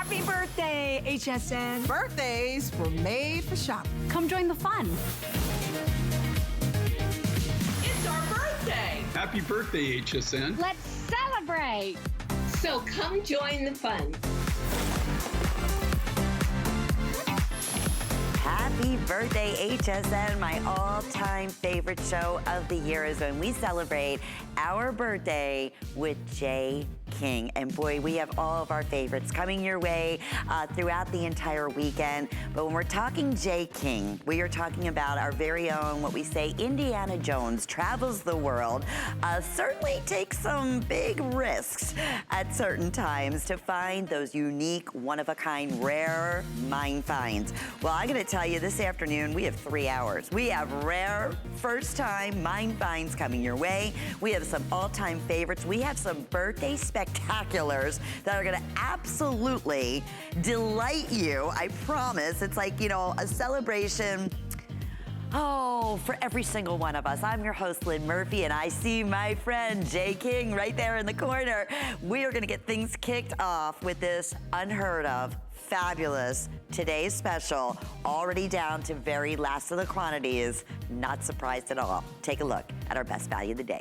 Happy birthday, HSN. Birthdays were made for shopping. Come join the fun. It's our birthday. Happy birthday, HSN. Let's celebrate. So come join the fun. Happy birthday, HSN. My all-time favorite show of the year is when we celebrate our birthday with Jay King. And boy, we have all of our favorites coming your way throughout the entire weekend. But when we're talking Jay King, we are talking about our very own, what we say, Indiana Jones travels the world, certainly takes some big risks at certain times to find those unique, one-of-a-kind, rare mine finds. Well, I'm gonna tell you this afternoon, we have 3 hours. We have rare, first-time mine finds coming your way. We have some all-time favorites. We have some birthday spectaculars that are gonna absolutely delight you, I promise. It's like, you know, a celebration, oh, for every single one of us. I'm your host, Lynn Murphy, and I see my friend Jay King right there in the corner. We are gonna get things kicked off with this unheard of, fabulous today's special, already down to very last of the quantities. Not surprised at all. Take a look at our best value of the day.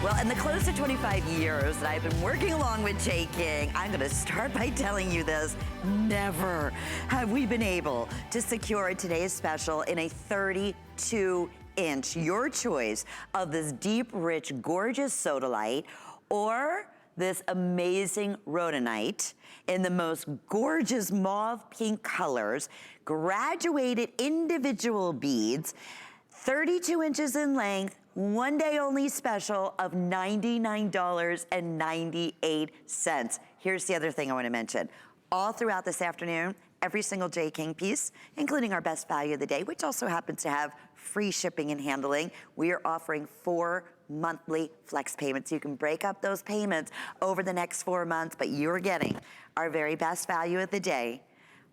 Well, in the close to 25 years that I've been working along with Jay King, I'm gonna start by telling you this. Never have we been able to secure today's special in a 32-inch, your choice of this deep, rich, gorgeous Sodalite or this amazing rhodonite in the most gorgeous mauve pink colors, graduated individual beads, 32 inches in length, one day only special of $99.98. Here's the other thing I want to mention. All throughout this afternoon, every single Jay King piece, including our best value of the day, which also happens to have free shipping and handling, we are offering 4 monthly flex payments. You can break up those payments over the next 4 months, but you're getting our very best value of the day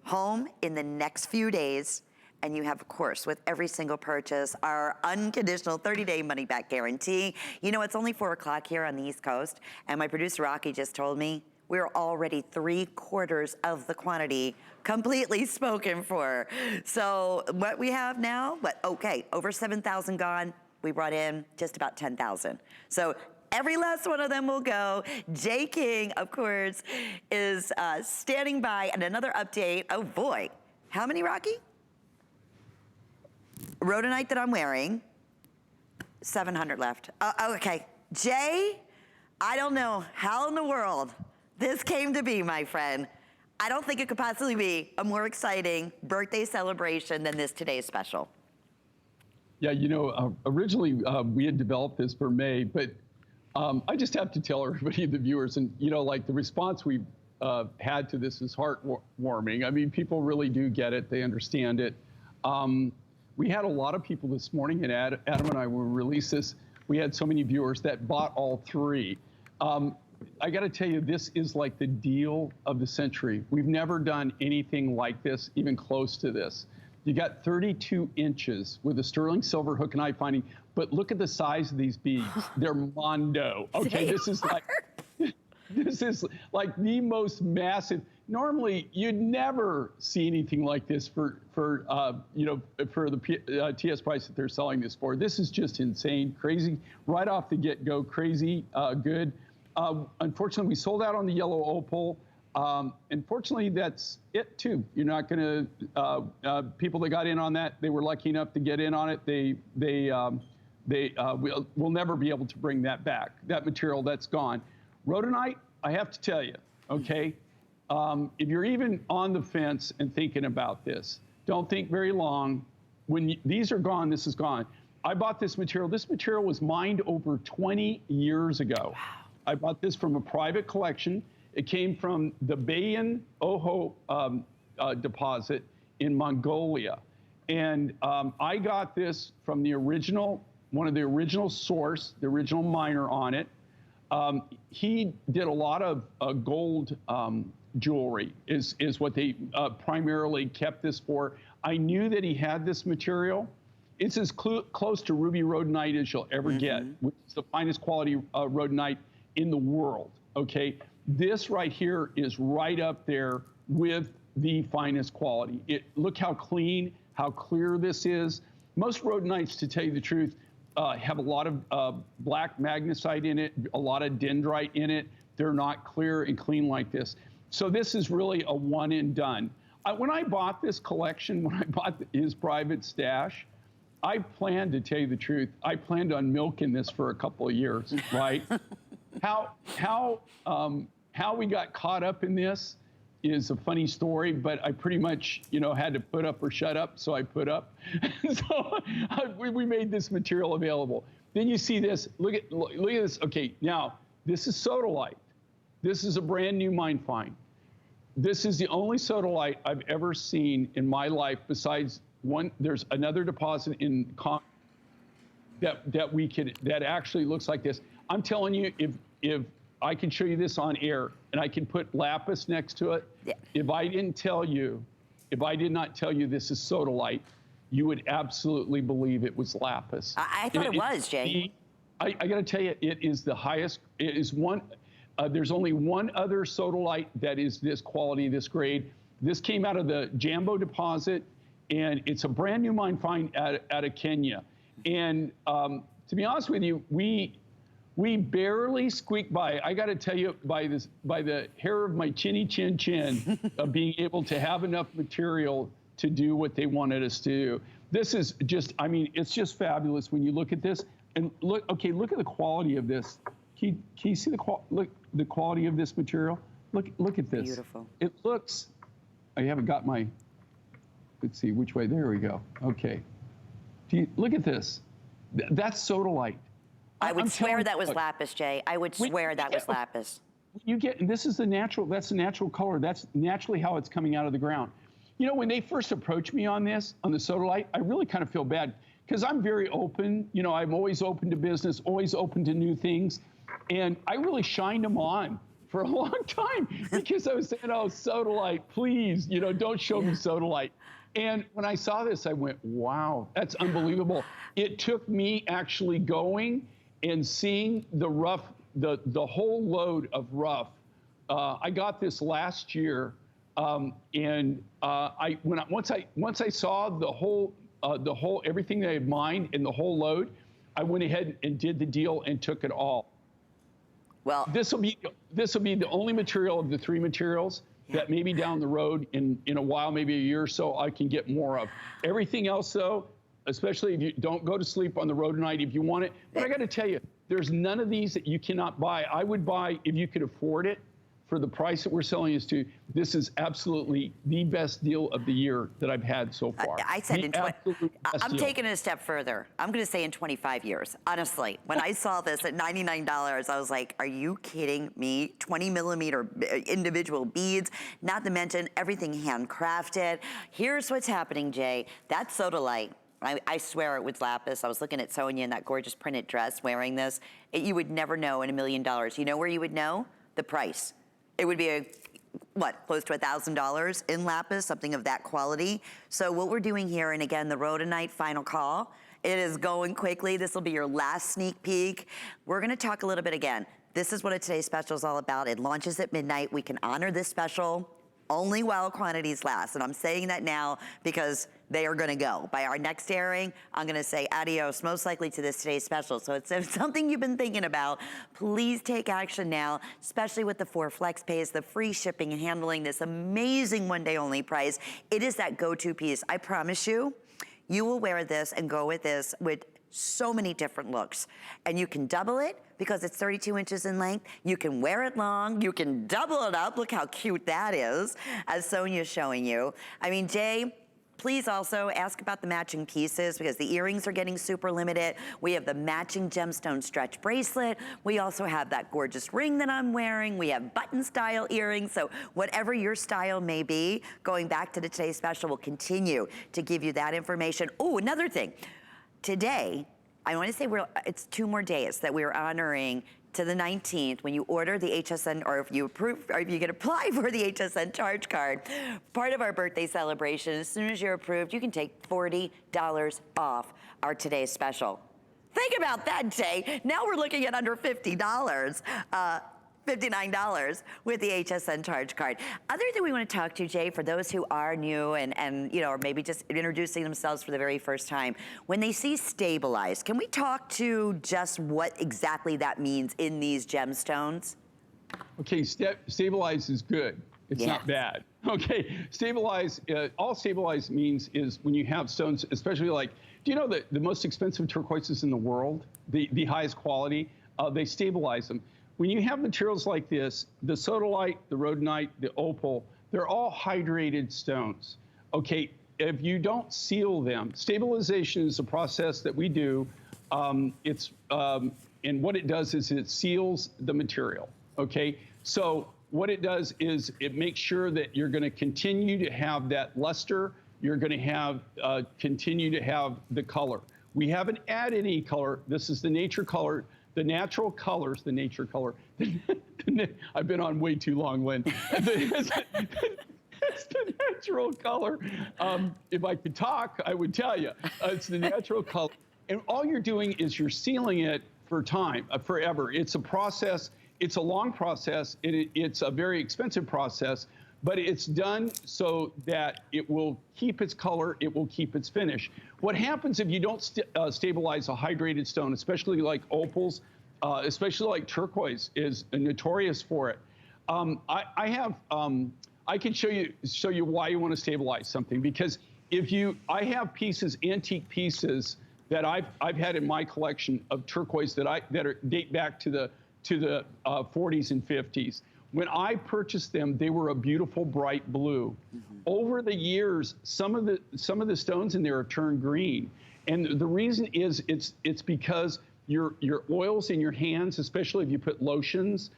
home in the next few days. And you have, of course, with every single purchase, our unconditional 30-day money-back guarantee. You know, it's only 4 o'clock here on the East Coast, and my producer, Rocky, just told me we're already 3/4 of the quantity completely spoken for. So what we have now, okay, over 7,000 gone. We brought in just about 10,000. So every last one of them will go. Jay King, of course, is standing by. And another update, oh boy, how many, Rocky? Rhodonite that I'm wearing, 700 left. Okay, Jay, I don't know how in the world this came to be, my friend. I don't think it could possibly be a more exciting birthday celebration than this today's special. Yeah, you know, originally we had developed this for May, but I just have to tell everybody, the viewers, and you know, like the response we've had to this is heartwarming. I mean, people really do get it, they understand it. We had a lot of people this morning, and Adam and I will release this. We had so many viewers that bought all 3. I got to tell you, this is like the deal of the century. We've never done anything like this, even close to this. You got 32 inches with a sterling silver hook and eye finding, but look at the size of these beads. They're mondo. Okay, this is like the most massive. Normally, you'd never see anything like this for you know, for the TS price that they're selling this for. This is just insane, crazy, right off the get-go, crazy good. Unfortunately, we sold out on the yellow opal. Unfortunately, that's it too. You're not going to people that got in on that. They were lucky enough to get in on it. They will never be able to bring that back. That material, that's gone. Rhodonite, I have to tell you, okay. If you're even on the fence and thinking about this, don't think very long. When these are gone, this is gone. I bought this material. This material was mined over 20 years ago. Wow. I bought this from a private collection. It came from the Bayan Oho deposit in Mongolia. And I got this from the original, one of the original source, the original miner on it. He did a lot of gold jewelry is what they primarily kept this for. I knew that he had this material. It's as close to ruby rhodonite as you'll ever get, which is the finest quality rhodonite in the world, okay? This right here is right up there with the finest quality. Look how clean, how clear this is. Most rhodonites, to tell you the truth, have a lot of black magnesite in it, a lot of dendrite in it. They're not clear and clean like this. So this is really a one and done. When I bought this collection, when I bought his private stash, I planned, to tell you the truth, I planned on milking this for a couple of years, right? How we got caught up in this is a funny story, but I pretty much, had to put up or shut up, so I put up. So we made this material available. Then you see this. Look at this. Okay, now this is Sodalite. This is a brand new mine find. This is the only Sodalite I've ever seen in my life. Besides one, there's another deposit in that actually looks like this. I'm telling you, if I can show you this on air, and I can put lapis next to it. Yeah. If I did not tell you this is Sodalite, you would absolutely believe it was lapis. I thought it was, Jay. I got to tell you, it is the highest. It is one. There's only one other Sodalite that is this quality, this grade. This came out of the Jambo deposit, and it's a brand new mine find out of Kenya. And to be honest with you, we barely squeaked by. I got to tell you, by the hair of my chinny chin chin, of being able to have enough material to do what they wanted us to do. This is just, I mean, it's just fabulous when you look at this. And look at the quality of this. Can you see the quality of this material? Look at this. Beautiful. It looks. I haven't got my. Let's see which way. There we go. Okay. Look at this. That's Sodalite. I would swear that was lapis, Jay. I would swear that was lapis. This is the natural, that's the natural color. That's naturally how it's coming out of the ground. When they first approached me on this, on the Sodalite, I really kind of feel bad because I'm very open. I'm always open to business, always open to new things. And I really shined them on for a long time because I was saying, oh, Sodalite, please, don't show me Sodalite. And when I saw this, I went, wow, that's unbelievable. It took me actually going and seeing the rough, the whole load of rough. I got this last year, and once I saw the whole everything that I had mined and the whole load, I went ahead and did the deal and took it all. Well, this will be the only material of the three materials that maybe down the road in a while, maybe a year or so, I can get more of. Everything else, though, especially if you don't go to sleep on the rhodonite if you want it. But I got to tell you, there's none of these that you cannot buy. I would buy, if you could afford it, for the price that we're selling this to. This is absolutely the best deal of the year that I've had so far. I said I'm taking it a step further. I'm going to say in 25 years. Honestly, when I saw this at $99, I was like, are you kidding me? 20 millimeter individual beads, not to mention everything handcrafted. Here's what's happening, Jay. That's Sodalite. I swear it was lapis. I was looking at Sonia in that gorgeous printed dress wearing this. You would never know in $1 million. You know where you would know? The price. It would be close to $1,000 in lapis, something of that quality. So what we're doing here, and again, the rhodonite final call, it is going quickly. This will be your last sneak peek. We're gonna talk a little bit again. This is what a today's special is all about. It launches at midnight. We can honor this special only while quantities last. And I'm saying that now because they are gonna go. By our next airing, I'm gonna say adios, most likely to this today's special. So it's something you've been thinking about, please take action now, especially with the 4 flex pays, the free shipping and handling, this amazing one day only price. It is that go-to piece. I promise you, you will wear this and go with this with so many different looks. And you can double it because it's 32 inches in length. You can wear it long. You can double it up. Look how cute that is, as Sonia's showing you. I mean, Jay, please also ask about the matching pieces because the earrings are getting super limited. We have the matching gemstone stretch bracelet. We also have that gorgeous ring that I'm wearing. We have button style earrings. So whatever your style may be, going back to the today's special, will continue to give you that information. Oh, another thing. Today, I want to say it's 2 more days that we're honoring to the 19th, when you order the HSN, or if you approve, or if you can apply for the HSN Charge Card, part of our birthday celebration, as soon as you're approved, you can take $40 off our today's special. Think about that, Jay. Now we're looking at under $50. $59 with the HSN Charge Card. Other thing we want to talk to, Jay, for those who are new and you know, or maybe just introducing themselves for the very first time, when they see stabilize, can we talk to just what exactly that means in these gemstones? Okay, stabilize is good. It's not bad. Okay, stabilize, all stabilize means is when you have stones, especially like, do you know that the most expensive turquoises in the world, the highest quality, they stabilize them. When you have materials like this, the Sodalite, the rhodonite, the Opal, they're all hydrated stones. Okay, if you don't seal them, stabilization is a process that we do. And what it does is it seals the material, okay? So what it does is it makes sure that you're gonna continue to have that luster, you're gonna have, continue to have the color. We haven't added any color. This is the nature color. The natural colors, the nature color. I've been on way too long, Lynn. It's the natural color. If I could talk, I would tell you. It's the natural color. And all you're doing is you're sealing it for time, forever. It's a process. It's a long process. It's a very expensive process, but it's done so that it will keep its color, it will keep its finish. What happens if you don't stabilize a hydrated stone, especially like opals, especially like turquoise is notorious for it. I can show you why you want to stabilize something, because I have pieces, antique pieces that I've had in my collection of turquoise that date back to the 40s and 50s. When I purchased them, they were a beautiful bright blue. Over the years, some of the stones in there have turned green, and the reason is it's because your oils in your hands, especially if you put lotions,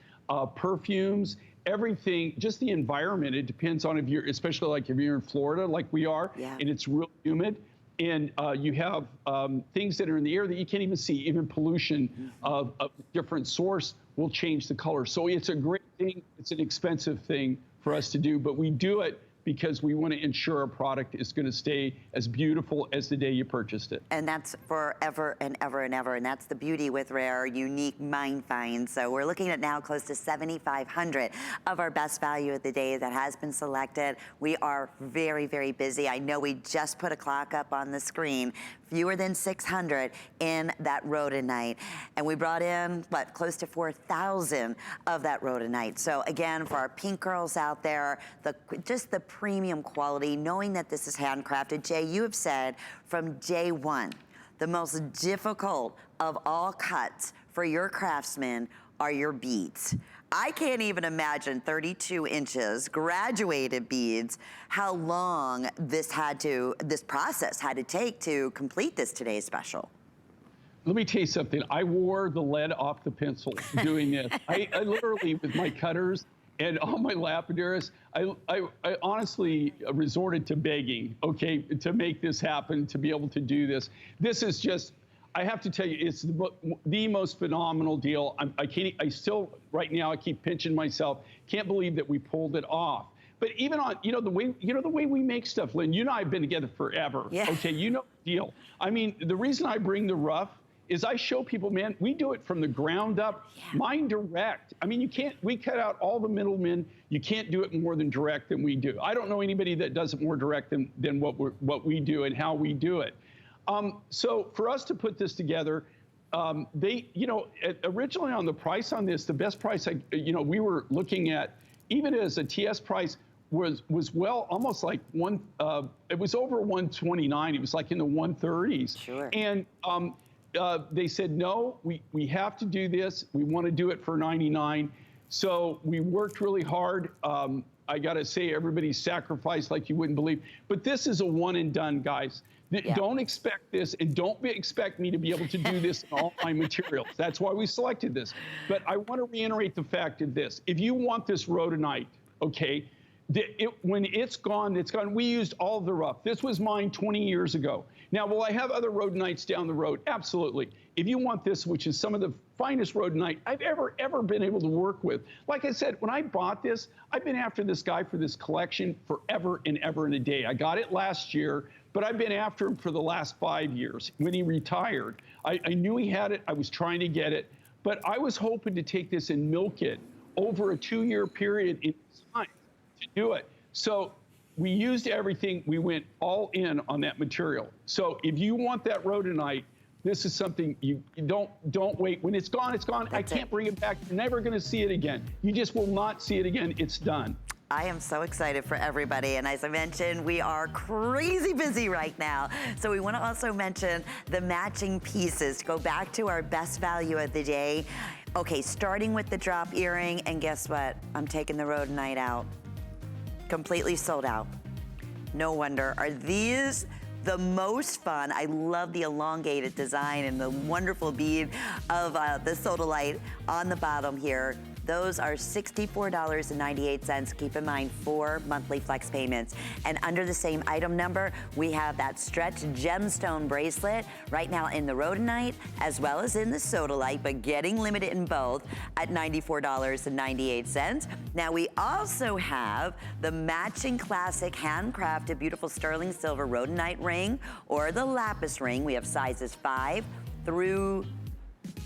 perfumes, everything, just the environment. It depends on especially like if you're in Florida, like we are, and it's real humid, and you have things that are in the air that you can't even see. Even pollution of different source will change the color. So it's a great thing. It's an expensive thing for us to do, but we do it because we want to ensure our product is going to stay as beautiful as the day you purchased it. And that's forever and ever and ever. And that's the beauty with Rare, unique mine finds. So we're looking at now close to 7,500 of our best value of the day that has been selected. We are very, very busy. I know we just put a clock up on the screen. Fewer than 600 in that rhodonite. And we brought in, what, close to 4,000 of that rhodonite. So again, for our pink girls out there, just the premium quality, knowing that this is handcrafted. Jay, you have said from day one, the most difficult of all cuts for your craftsmen are your beads. I can't even imagine 32 inches, graduated beads, how long this process had to take to complete this today's special. Let me tell you something. I wore the lead off the pencil doing this. I literally, with my cutters and all my lapidaries, I honestly resorted to begging, okay, to make this happen, to be able to do this. This is just, I have to tell you, it's the most phenomenal deal. I still, right now, I keep pinching myself. Can't believe that we pulled it off. But even on, the way we make stuff, Lynn, you and I have been together forever. Yeah. Okay, you know the deal. I mean, the reason I bring the rough is I show people, man, we do it from the ground up, mine direct. I mean, we cut out all the middlemen. You can't do it more than direct than we do. I don't know anybody that does it more direct than what we do and how we do it. So for us to put this together, originally on the price on this, the best price, we were looking at, even as a TS price, was well, almost like it was over 129. It was like in the 130s. Sure. And they said, no, we have to do this. We want to do it for 99. So we worked really hard. I got to say, everybody sacrificed like you wouldn't believe. But this is a one and done, guys. Don't expect this, and don't expect me to be able to do this in all my materials. That's why we selected this. But I want to reiterate the fact of this. If you want this rhodonite, okay, when it's gone, it's gone. We used all of the rough. This was mine 20 years ago. Now, will I have other rhodonites down the road? Absolutely. If you want this, which is some of the finest rhodonite I've ever been able to work with. Like I said, when I bought this, I've been after this guy for this collection forever and ever and a day. I got it last year, but I've been after him for the last 5 years. When he retired, I knew he had it. I was trying to get it, but I was hoping to take this and milk it over a 2-year period in time to do it. So we used everything. We went all in on that material. So if you want that rhodonite, this is something you don't wait. When it's gone, it's gone. I can't bring it back. You're never going to see it again. You just will not see it again. It's done. I am so excited for everybody. And as I mentioned, we are crazy busy right now. So we want to also mention the matching pieces to go back to our best value of the day. Okay, starting with the drop earring. And guess what? I'm taking the rhodonite out. Completely sold out. No wonder. Are these the most fun? I love the elongated design and the wonderful bead of the Sodalite on the bottom here. Those are $64.98. Keep in mind, 4 monthly flex payments. And under the same item number, we have that stretch gemstone bracelet right now in the rhodonite as well as in the Sodalite, but getting limited in both at $94.98. Now we also have the matching classic handcrafted beautiful sterling silver rhodonite ring or the Lapis Ring. We have sizes 5 through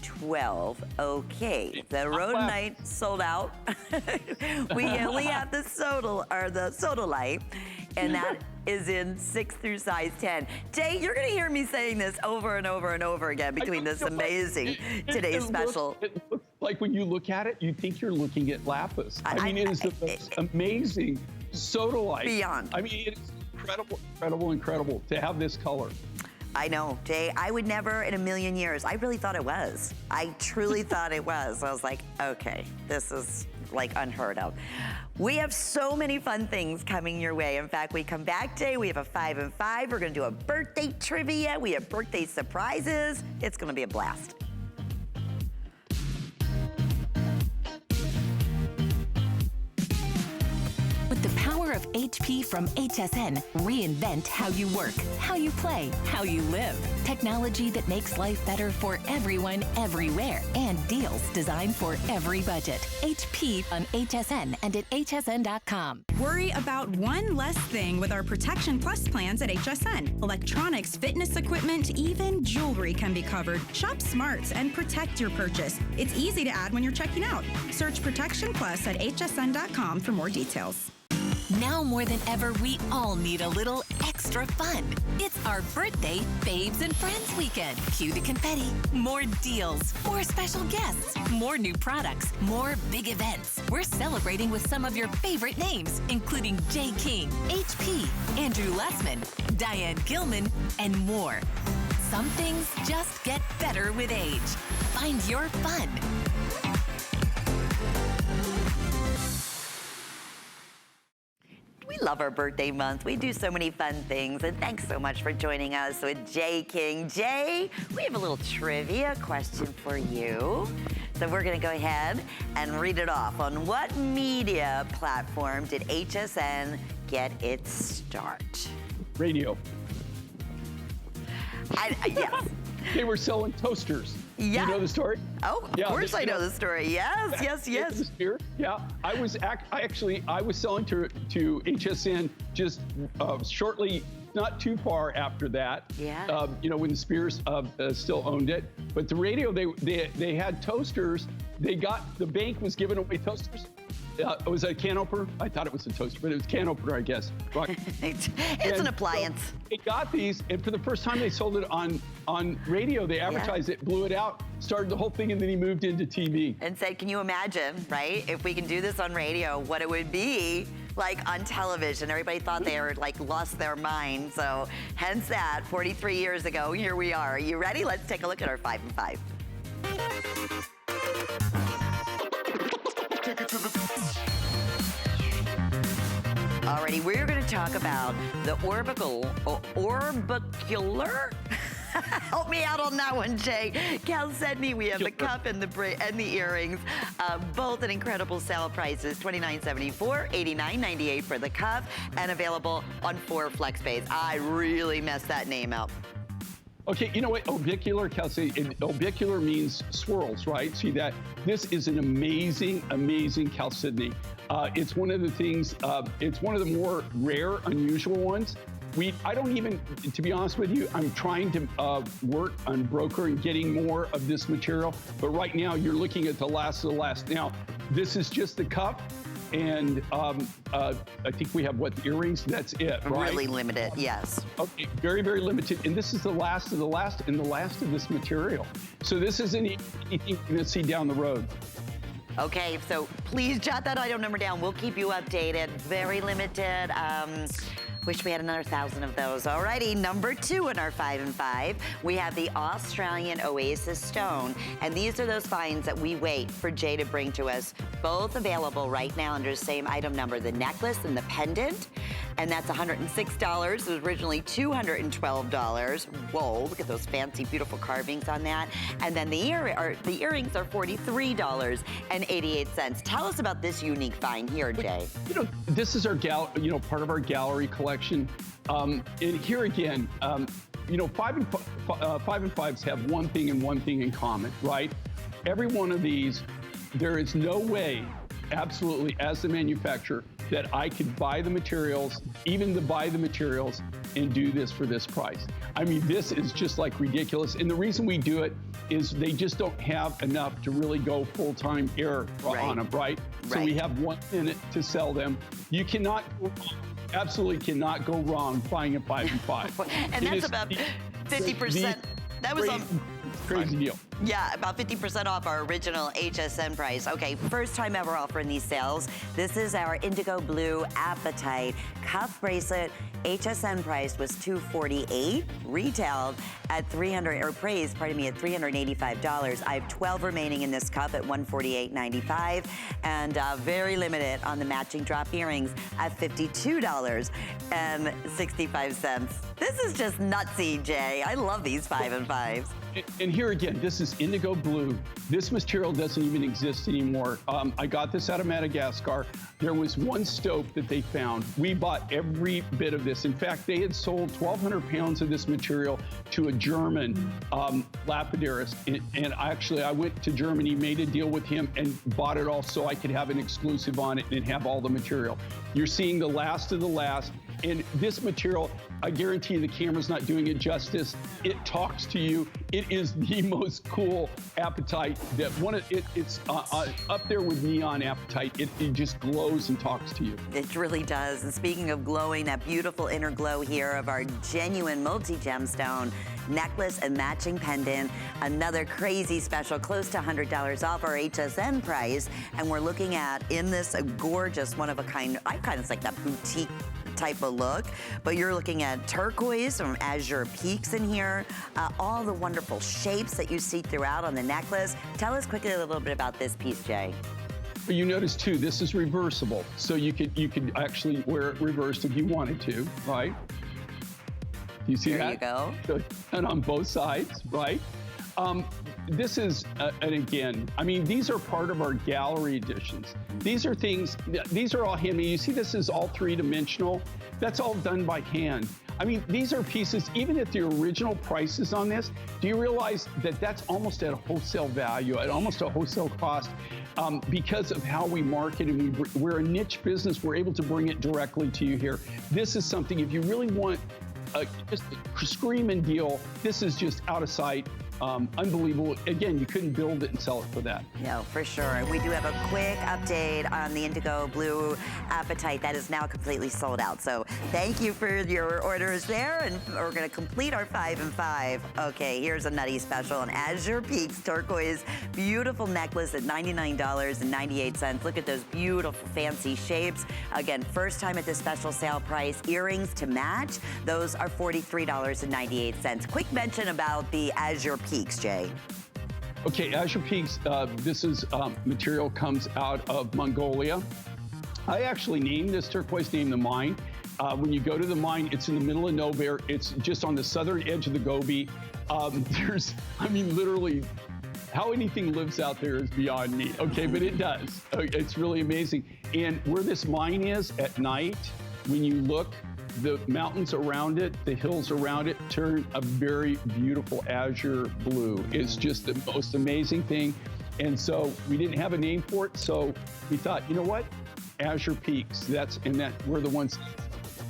12. Okay, the rhodonite sold out. We only have the Sodalite, and that is in 6 through size 10. Jay, you're gonna hear me saying this over and over and over again between this amazing today's special. It looks like when you look at it, you think you're looking at lapis. I mean, it is the most amazing Sodalite. Beyond. I mean, it's incredible, incredible, incredible to have this color. I know, Jay, I would never in a million years, I really thought it was. I truly thought it was. I was like, okay, this is like unheard of. We have so many fun things coming your way. In fact, we come back today, we have a 5 and 5. We're gonna do a birthday trivia. We have birthday surprises. It's gonna be a blast. With the power of HP from HSN, reinvent how you work, how you play, how you live. Technology that makes life better for everyone, everywhere, and deals designed for every budget. HP on HSN and at hsn.com. Worry about one less thing with our Protection Plus plans at HSN. Electronics, fitness equipment, even jewelry can be covered. Shop smart and protect your purchase. It's easy to add when you're checking out. Search Protection Plus at hsn.com for more details. Now more than ever, we all need a little extra fun. It's our birthday Babes and Friends weekend. Cue the confetti, more deals, more special guests, more new products, more big events. We're celebrating with some of your favorite names, including Jay King, HP, Andrew Lessman, Diane Gilman, and more. Some things just get better with age. Find your fun. We love our birthday month. We do so many fun things, and thanks so much for joining us with Jay King. Jay, we have a little trivia question for you. So we're gonna go ahead and read it off. On what media platform did HSN get its start? Radio. Yes. They were selling toasters. Yeah. You know the story? Oh, of course I know the story. Yes, yes, yes. Yeah, I was selling to HSN just shortly, not too far after that. Yeah. You know, when the Spears still owned it. But the radio, they had toasters. The bank was giving away toasters. Was it a can opener? I thought it was a toaster, but it was a can opener, I guess. It's an appliance. So they got these, and for the first time they sold it on radio. They advertised it, blew it out, started the whole thing, and then he moved into TV. And said, can you imagine, right? If we can do this on radio, what it would be like on television. Everybody thought they were like lost their mind. So hence that, 43 years ago, here we are. Are you ready? Let's take a look at our 5 and 5. Alrighty, we're going to talk about the orbicular Help me out on that one, Jay. Chalcedony, we have the cup and the earrings, both at incredible sale prices, $29.74, $89.98 for the cup, and available on 4 flex pays. I really messed that name up. Okay, you know what, orbicular chalcedony, orbicular means swirls, right? See that? This is an amazing, amazing chalcedony. It's one of the things, it's one of the more rare, unusual ones. I don't even, to be honest with you, I'm trying to work on brokering getting more of this material, but right now you're looking at the last of the last. Now, this is just the cup, and I think we have, what, the earrings? That's it, right? Really limited, yes. Okay, very, very limited, and this is the last of the last and the last of this material. So this isn't anything you're gonna see down the road. Okay, so please jot that item number down. We'll keep you updated. Very limited. Wish we had another 1,000 of those. Alrighty, number 2 in our 5 and 5, we have the Australian Oasis stone. And these are those finds that we wait for Jay to bring to us. Both available right now under the same item number, the necklace and the pendant. And that's $106. It was originally $212. Whoa, look at those fancy, beautiful carvings on that. And then the earrings are $43.88. Tell us about this unique find here, Jay. You know, this is our part of our gallery collection. And here again, you know, 5 and 5s have one thing and one thing in common, right? Every one of these, there is no way, absolutely, as the manufacturer, that I could buy the materials, and do this for this price. I mean, this is just like ridiculous. And the reason we do it is they just don't have enough to really go full-time air on them, right? So we have 1 minute to sell them. You cannot, absolutely cannot go wrong buying a 5 and 5. And that's about 50%. That was crazy deal. Yeah, about 50% off our original HSN price. Okay, first time ever offering these sales. This is our indigo blue apatite cuff bracelet. HSN price was $248, retailed at at $385. I have 12 remaining in this cup at $148.95, and very limited on the matching drop earrings at $52.65. This is just nutsy, Jay. I love these 5 and 5s. And here again, this is indigo blue. This material doesn't even exist anymore. I got this out of Madagascar. There was one stope that they found. We bought every bit of this. In fact, they had sold 1,200 pounds of this material to a German lapidarius. And actually, I went to Germany, made a deal with him, and bought it all so I could have an exclusive on it and have all the material. You're seeing the last of the last. And this material, I guarantee you the camera's not doing it justice. It talks to you. It is the most cool apatite that it's up there with neon apatite. It just glows and talks to you. It really does. And speaking of glowing, that beautiful inner glow here of our genuine multi-gemstone necklace and matching pendant. Another crazy special, close to $100 off our HSN price. And we're looking at, in this, a gorgeous, one of a kind, I kind of like that boutique type of look, but you're looking at turquoise from Azure peaks in here, all the wonderful shapes that you see throughout on the necklace. Tell us quickly a little bit about this piece, Jay. You notice too, this is reversible, so you could actually wear it reversed if you wanted to, right? You see that? There you go. And on both sides, right? This is, and again, I mean, these are part of our gallery editions. These are things, these are all handmade. You see this is all 3-dimensional. That's all done by hand. I mean, these are pieces, even at the original prices on this, do you realize that that's almost at a wholesale value, at almost a wholesale cost, because of how we market, and we're a niche business, we're able to bring it directly to you here. This is something, if you really want just a screaming deal, this is just out of sight. Unbelievable. Again, you couldn't build it and sell it for that. No, for sure. We do have a quick update on the indigo blue apatite that is now completely sold out. So thank you for your orders there, and we're going to complete our 5 and 5. Okay, here's a nutty special, an Azure Peaks turquoise beautiful necklace at $99.98. Look at those beautiful fancy shapes. Again, first time at this special sale price. Earrings to match. Those are $43.98. Quick mention about the Azure Peaks, Jay. Okay, Azure Peaks, this is material comes out of Mongolia. I actually named this turquoise, named the mine, when you go to the mine, it's in the middle of nowhere. It's just on the southern edge of the Gobi. Literally, how anything lives out there is beyond me, okay? But it does. It's really amazing. And where this mine is at night, when you look, the mountains around it, the hills around it turn a very beautiful azure blue. It's just the most amazing thing. And so we didn't have a name for it, so we thought, you know what? Azure Peaks, we're the ones.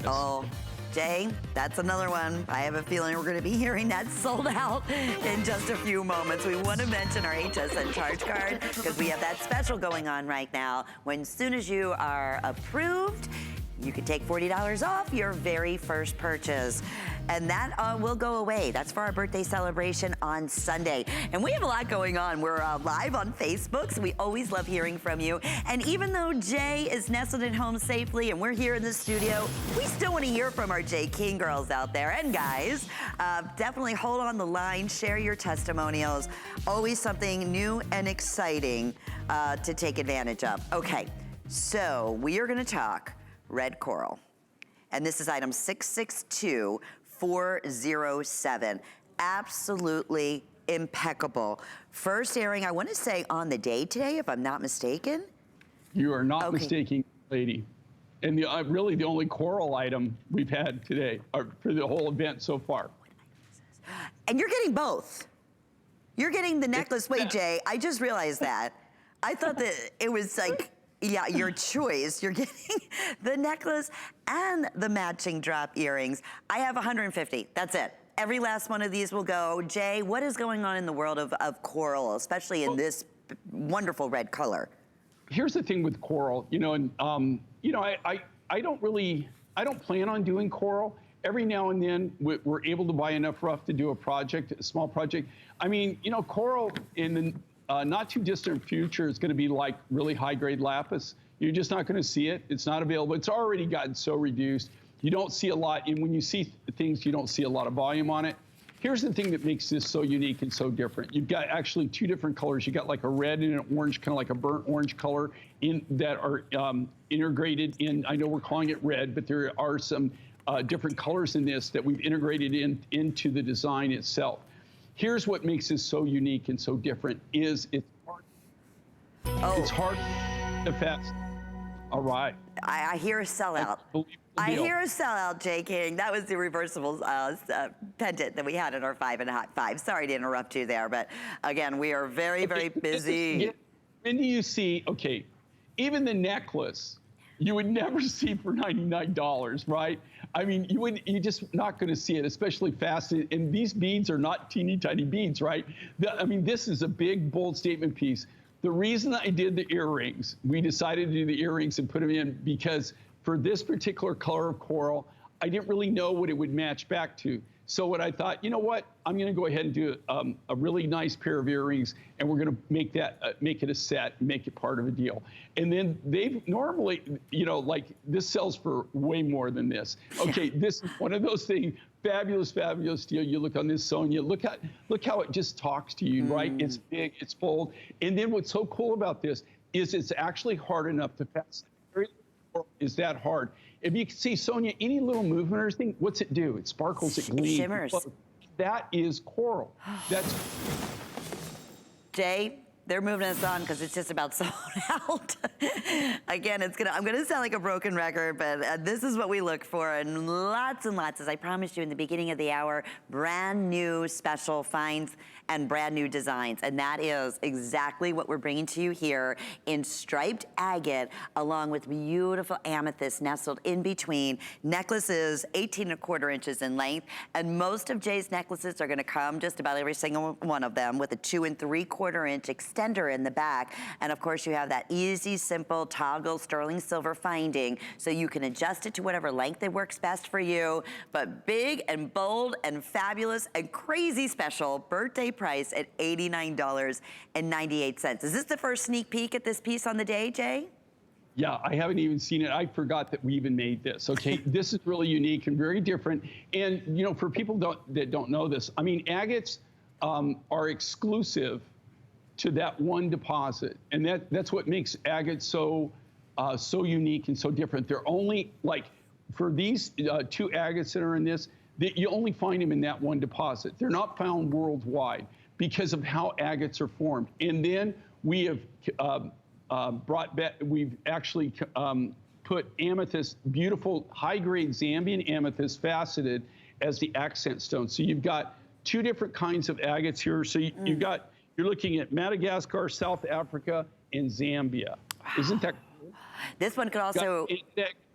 Oh, Jay, that's another one. I have a feeling we're going to be hearing that sold out in just a few moments. We want to mention our Hsn Charge Card because we have that special going on right now. When soon as you are approved, you can take $40 off your very first purchase. And that will go away. That's for our birthday celebration on Sunday. And we have a lot going on. We're live on Facebook, so we always love hearing from you. And even though Jay is nestled at home safely and we're here in the studio, we still want to hear from our Jay King girls out there. And guys, definitely hold on the line, share your testimonials. Always something new and exciting to take advantage of. Okay, so we are going to talk red coral. And this is item 662407. Absolutely impeccable. First airing, I want to say on the day today, if I'm not mistaken. You are not mistaken, lady. And really the only coral item we've had today for the whole event so far. And you're getting both. You're getting the necklace. Wait, Jay, I just realized that. I thought that it was like, yeah, your choice. You're getting the necklace and the matching drop earrings. I have 150. That's it. Every last one of these will go. Jay, what is going on in the world of coral, especially in this wonderful red color? Here's the thing with coral, I don't plan on doing coral. Every now and then we're able to buy enough rough to do a small project. Coral in the not too distant future is going to be like really high grade lapis. You're just not going to see it. It's not available. It's already gotten so reduced. You don't see a lot. And when you see things, you don't see a lot of volume on it. Here's the thing that makes this so unique and so different. You've got actually two different colors. You got like a red and an orange, kind of like a burnt orange color that are integrated in, I know we're calling it red, but there are some different colors in this that we've integrated into the design itself. Here's what makes this so unique and so different is it's hard. It's hard to fast. All right. I hear a sellout. I hear a sellout, Jay King. That was the reversible pendant that we had in our 5 and a hot 5. Sorry to interrupt you there, but again, we are very, very busy. When do you see, even the necklace, you would never see for $99, right? You're just not going to see it, especially fast. And these beads are not teeny tiny beads, right? This is a big, bold statement piece. The reason I did the earrings, we decided to do the earrings and put them in because for this particular color of coral, I didn't really know what it would match back to. So what I thought, you know what? I'm going to go ahead and do a really nice pair of earrings, and we're going to make it a set, make it part of a deal. And then they've normally, this sells for way more than this. Okay, this is one of those things. Fabulous, fabulous deal. You look on this, Sonia. Look how it just talks to you, right? It's big, it's bold. And then what's so cool about this is it's actually hard enough to pass. Is that hard? If you can see, Sonia, any little movement or thing, what's it do? It sparkles, it gleams. It shimmers. That is coral. That's Jay, they're moving us on because it's just about sold out. Again, I'm gonna sound like a broken record, but this is what we look for, and lots, as I promised you in the beginning of the hour, brand new special finds and brand new designs, and that is exactly what we're bringing to you here in striped agate, along with beautiful amethyst nestled in between. Necklaces 18¼ inches in length, and most of Jay's necklaces are gonna come, just about every single one of them, with a 2 3/4 inch extender in the back. And of course, you have that easy, simple toggle sterling silver finding, so you can adjust it to whatever length it works best for you. But big and bold and fabulous and crazy special birthday price at $89.98. Is this the first sneak peek at this piece on the day, Jay? Yeah, I haven't even seen it. I forgot that we even made this, okay? This is really unique and very different. And, for people that don't know this, agates are exclusive to that one deposit. And that's what makes agate so unique and so different. They're only, for these two agates that are in this, you only find them in that one deposit. They're not found worldwide because of how agates are formed. And then we have brought back, we've actually put amethyst, beautiful high-grade Zambian amethyst faceted as the accent stone. So you've got two different kinds of agates here. So you've got, you're looking at Madagascar, South Africa, and Zambia. Wow. Isn't that cool? This one could also...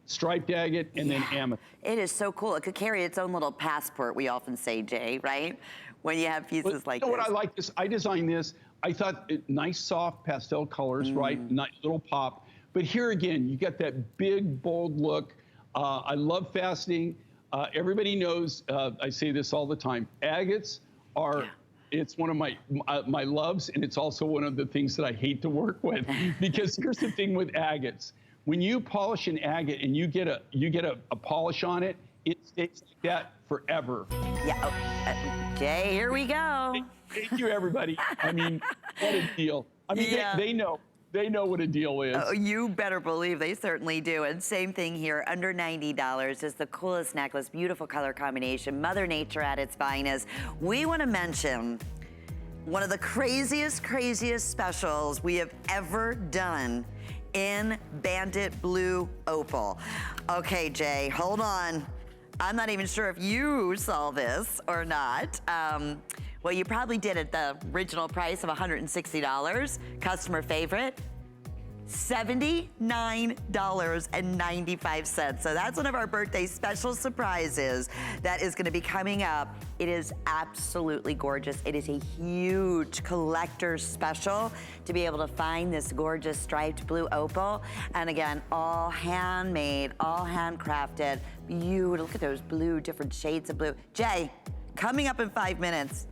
Striped agate, and then amethyst. It is so cool. It could carry its own little passport, we often say, Jay, right? When you have pieces like this. You know what I like this? I designed this. I thought nice, soft pastel colors, right? Nice little pop. But here again, you got that big, bold look. I love faceting. Everybody knows, I say this all the time, agates are... It's one of my loves, and it's also one of the things that I hate to work with. Because here's the thing with agates. When you polish an agate and you get a polish on it, it stays like that forever. Yeah, Jay, here we go. Thank you, everybody. I mean, what a deal. I mean, they know what a deal is. Oh, you better believe they certainly do. And same thing here, under $90 is the coolest necklace, beautiful color combination, Mother Nature at its finest. We want to mention one of the craziest specials we have ever done in Bandit Blue Opal. Okay, Jay, hold on. I'm not even sure if you saw this or not. Well, you probably did at the original price of $160. Customer favorite, $79.95. So that's one of our birthday special surprises that is going to be coming up. It is absolutely gorgeous. It is a huge collector's special to be able to find this gorgeous striped blue opal. And again, all handmade, all handcrafted. Beautiful. Look at those blue, different shades of blue. Jay, coming up in 5 minutes.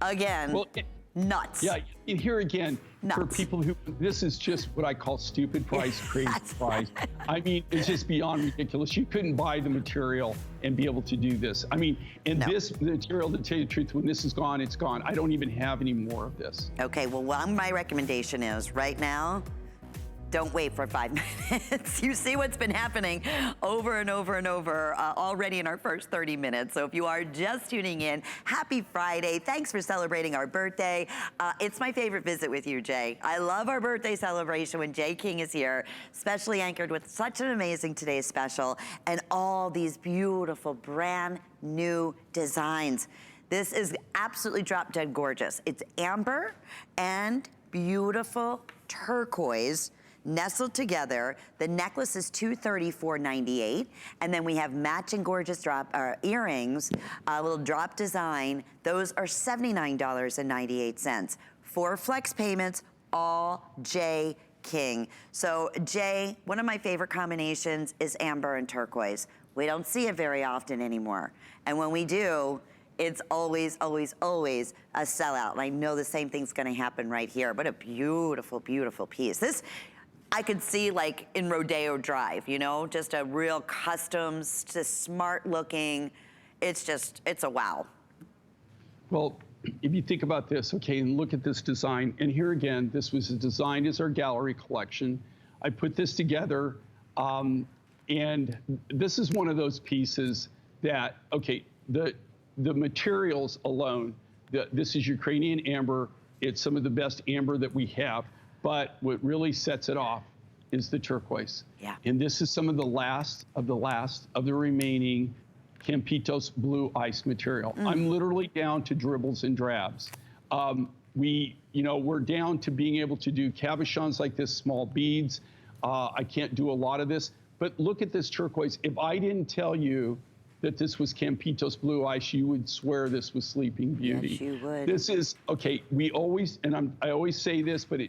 Again. Well, nuts. Yeah, and here again, nuts. For people who, this is just what I call stupid price, crazy price. I mean, it's just beyond ridiculous. You couldn't buy the material and be able to do this. I mean, and this material, to tell you the truth, when this is gone, it's gone. I don't even have any more of this. Okay, well, my recommendation is right now, don't wait for 5 minutes. You see what's been happening over and over and over already in our first 30 minutes. So if you are just tuning in, happy Friday. Thanks for celebrating our birthday. It's my favorite visit with you, Jay. I love our birthday celebration when Jay King is here, especially anchored with such an amazing today's special and all these beautiful brand new designs. This is absolutely drop dead gorgeous. It's amber and beautiful turquoise nestled together. The necklace is $234.98, and then we have matching gorgeous drop earrings, a little drop design. Those are $79.98. 4 flex payments, all Jay King. So Jay, one of my favorite combinations is amber and turquoise. We don't see it very often anymore, and when we do, it's always, always, always a sellout. And I know the same thing's gonna happen right here. What a beautiful, beautiful piece. This, I could see like in Rodeo Drive, you know, just a real custom, just smart looking. It's a wow. Well, if you think about this, okay, and look at this design, and here again, this was designed as our gallery collection. I put this together, and this is one of those pieces that, okay, the materials alone, this is Ukrainian amber. It's some of the best amber that we have. But what really sets it off is the turquoise. Yeah. And this is some of the last of the remaining Campitos blue ice material. I'm literally down to dribbles and drabs. We're down to being able to do cabochons like this, small beads. I can't do a lot of this, but look at this turquoise. If I didn't tell you that this was Campitos blue ice, you would swear this was Sleeping Beauty. Yes, you would. This is, okay, we always, and I always say this, but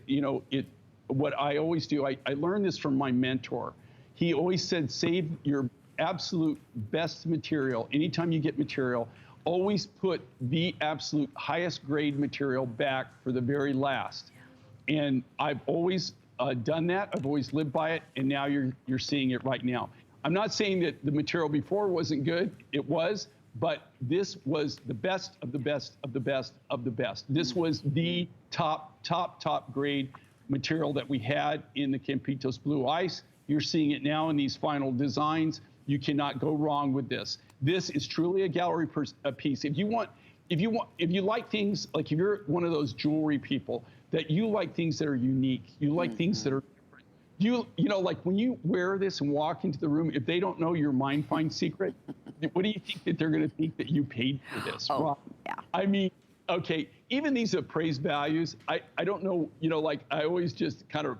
what I always do, I learned this from my mentor. He always said, save your absolute best material. Anytime you get material, always put the absolute highest grade material back for the very last. And I've always done that. I've always lived by it. And now you're seeing it right now. I'm not saying that the material before wasn't good. It was, but this was the best of the best of the best of the best. This was the top grade material that we had in the Campitos blue ice. You're seeing it now in these final designs. You cannot go wrong with this. This is truly a gallery piece. If you like things, like if you're one of those jewelry people that you like things that are unique, you like things that are different. You know, like when you wear this and walk into the room, if they don't know your mind find secret, what do you think that they're going to think that you paid for this? Oh, Right? yeah. I mean, okay, even these appraised values, I don't know, you know, like I always just kind of,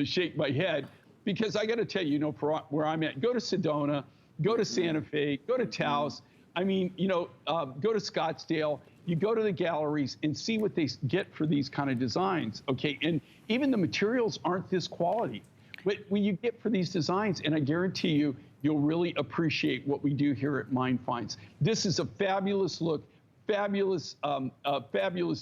shake my head because I got to tell you, for where I'm at, go to Sedona, go to Santa Fe, go to Taos. I mean, go to Scottsdale, you go to the galleries and see what they get for these kind of designs, okay? And even the materials aren't this quality. But when you get for these designs, and I guarantee you, you'll really appreciate what we do here at Mind Finds. This is a fabulous look, fabulous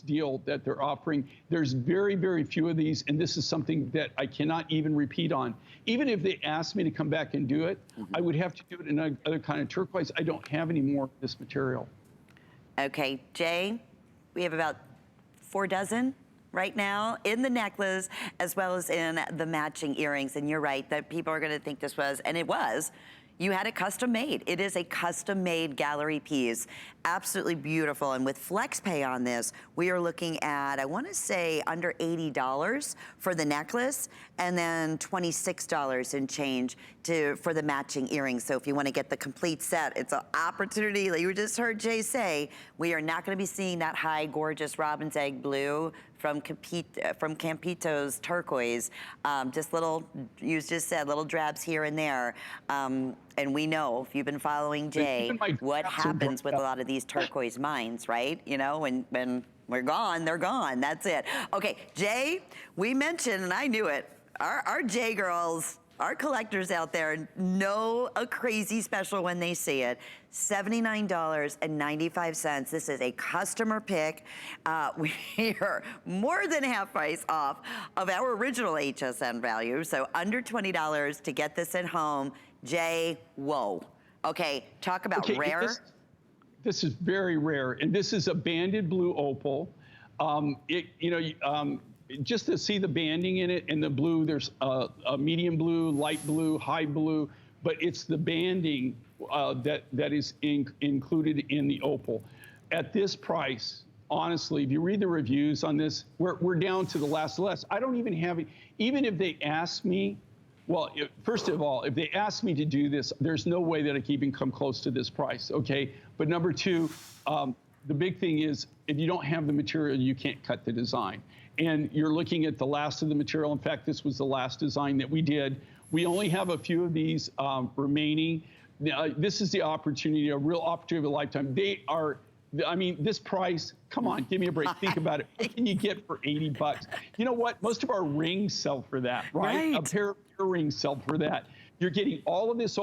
deal that they're offering. There's very, very few of these, and this is something that I cannot even repeat on. Even if they asked me to come back and do it, I would have to do it in another kind of turquoise. I don't have any more of this material. Okay, Jay, we have about 4 dozen right now in the necklace, as well as in the matching earrings. And you're right, that people are gonna think this was, and it was, you had it custom made. It is a custom made gallery piece. Absolutely beautiful. And with FlexPay on this, we are looking at, I wanna say under $80 for the necklace, and then $26 and change for the matching earrings. So if you wanna get the complete set, it's an opportunity, like you just heard Jay say, we are not gonna be seeing that high, gorgeous robin's egg blue from Campito's turquoise. Just little, you just said, little drabs here and there. And we know, if you've been following Jay, what happens with a lot of these turquoise mines, right? You know, when we're gone, they're gone, that's it. Okay, Jay, we mentioned, and I knew it, our Jay girls, our collectors out there know a crazy special when they see it. $79.95. This is a customer pick. We are more than half price off of our original HSN value. So under $20 to get this at home. Jay, whoa. Okay, talk about rare. This is very rare. And this is a banded blue opal. Just to see the banding in it and the blue, there's a medium blue, light blue, high blue, but it's the banding that is included in the opal. At this price, honestly, if you read the reviews on this, we're down to the last. I don't even have it. Even if they ask me, well, first of all, if they ask me to do this, there's no way that I can even come close to this price, okay? But number two, the big thing is if you don't have the material, you can't cut the design. And you're looking at the last of the material. In fact, this was the last design that we did. We only have a few of these remaining. This is the opportunity, a real opportunity of a lifetime. They are, I mean, this price, come on, give me a break. Think about it. What can you get for 80 bucks? You know what? Most of our rings sell for that, right? A pair of earrings sell for that. You're getting all of this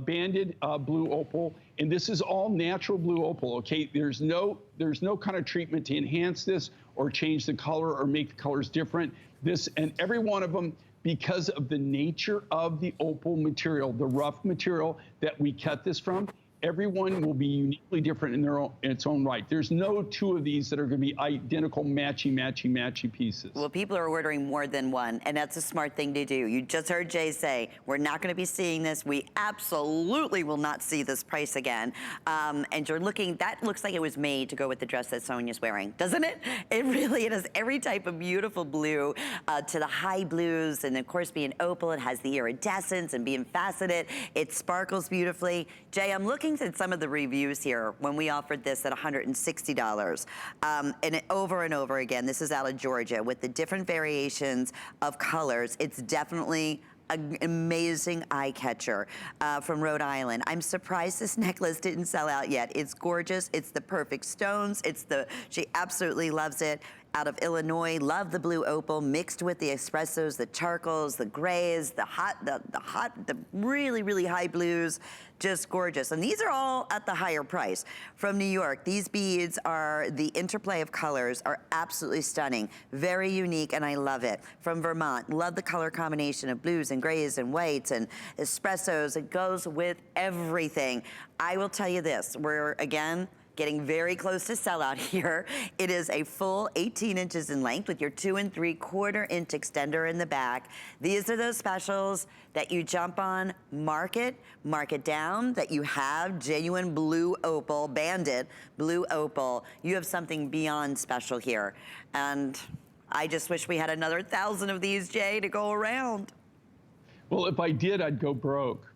banded blue opal, and this is all natural blue opal, okay? There's no kind of treatment to enhance this or change the color or make the colors different. This, and every one of them, because of the nature of the opal material, the rough material that we cut this from, everyone will be uniquely different in its own right. There's no two of these that are going to be identical, matchy pieces. Well, people are ordering more than one, and that's a smart thing to do. You just heard Jay say, we're not going to be seeing this. We absolutely will not see this price again. And you're looking, that looks like it was made to go with the dress that Sonia's wearing, doesn't it? It really, it has every type of beautiful blue to the high blues, and of course being opal, it has the iridescence, and being faceted, it sparkles beautifully. Jay, I'm looking at some of the reviews here when we offered this at $160. And over and over again, this is out of Georgia with the different variations of colors. It's definitely an amazing eye catcher from Rhode Island. I'm surprised this necklace didn't sell out yet. It's gorgeous. It's the perfect stones. She absolutely loves it. Out of Illinois, love the blue opal mixed with the espressos, the charcoals, the grays, the really, really high blues, just gorgeous. And these are all at the higher price. From New York, these beads are, the interplay of colors are absolutely stunning, very unique, and I love it. From Vermont, love the color combination of blues and grays and whites and espressos. It goes with everything. I will tell you this, we're again, getting very close to sellout here. It is a full 18 inches in length with your 2 3/4 inch extender in the back. These are those specials that you jump on, mark it down, that you have genuine blue opal, Bandit, blue opal. You have something beyond special here. And I just wish we had another 1,000 of these, Jay, to go around. Well, if I did, I'd go broke.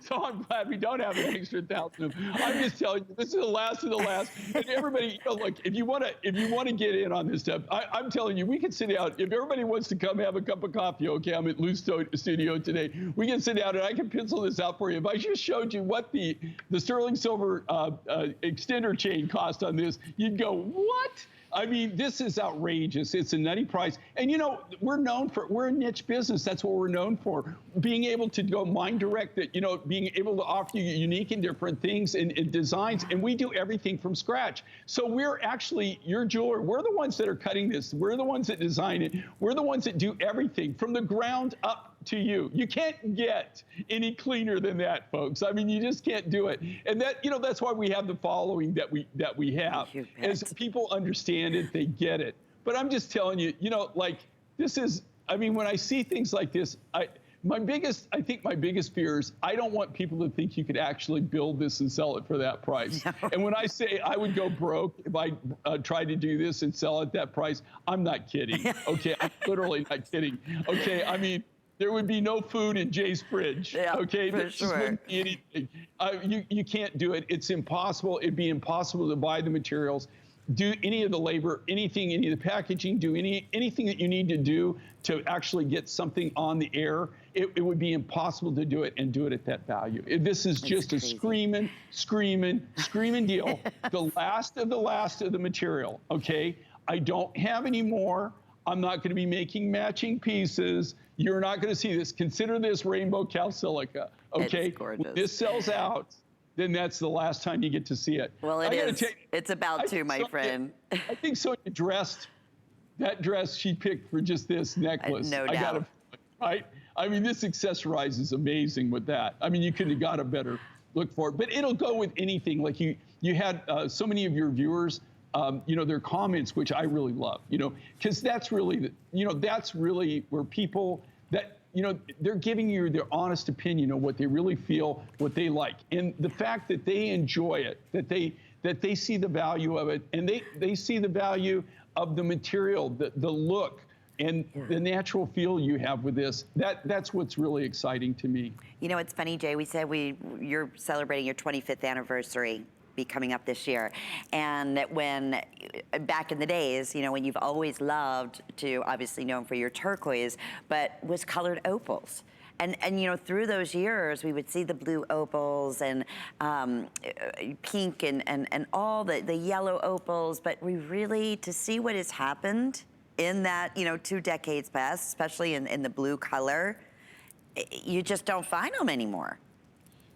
so I'm glad we don't have an extra 1,000. I'm just telling you, this is the last of the last. And everybody, look, if you want to get in on this stuff, I'm telling you, we can sit down. If everybody wants to come have a cup of coffee, okay, I'm at Lou's studio today. We can sit down and I can pencil this out for you. If I just showed you what the sterling silver extender chain cost on this, you'd go, what? I mean, this is outrageous. It's a nutty price. And we're a niche business. That's what we're known for. Being able to go mind direct that, being able to offer you unique and different things and designs. And we do everything from scratch. So we're actually your jeweler. We're the ones that are cutting this. We're the ones that design it. We're the ones that do everything from the ground up to you. You can't get any cleaner than that, folks. I mean, you just can't do it. And that, that's why we have the following that we have. As people understand it, they get it. But I'm just telling you, this is, I mean, when I see things like this, I think my biggest fear is I don't want people to think you could actually build this and sell it for that price. No. And when I say I would go broke if I tried to do this and sell at that price, I'm not kidding. Okay, I'm literally not kidding. Okay, I mean, there would be no food in Jay's fridge. Yeah, okay, there just wouldn't be anything. You can't do it. It's impossible. It'd be impossible to buy the materials, do any of the labor, any of the packaging, do anything that you need to do to actually get something on the air. It would be impossible to do it and do it at that value. This is just a screaming deal. The last of the material. Okay, I don't have any more. I'm not going to be making matching pieces. You're not going to see this. Consider this rainbow calsilica, okay? It's gorgeous. When this sells out, then that's the last time you get to see it. Well, it is. It's about to, my friend. I think Sonia dressed that dress she picked for just this necklace. No doubt. Right? I mean, this accessorizes amazing with that. I mean, you couldn't have got a better look for it. But it'll go with anything. Like you had so many of your viewers, their comments, which I really love, because that's really, that's really where people that, they're giving you their honest opinion of what they really feel, what they like. And the fact that they enjoy it, that they see the value of it, and they see the value of the material, the look, and the natural feel you have with this, that's what's really exciting to me. It's funny, Jay, we said you're celebrating your 25th anniversary. Be coming up this year. And when, back in the days, when you've always loved to, obviously known for your turquoise, but was colored opals. And through those years, we would see the blue opals and pink and all the yellow opals, but we really, to see what has happened in that, 2 decades past, especially in the blue color, you just don't find them anymore.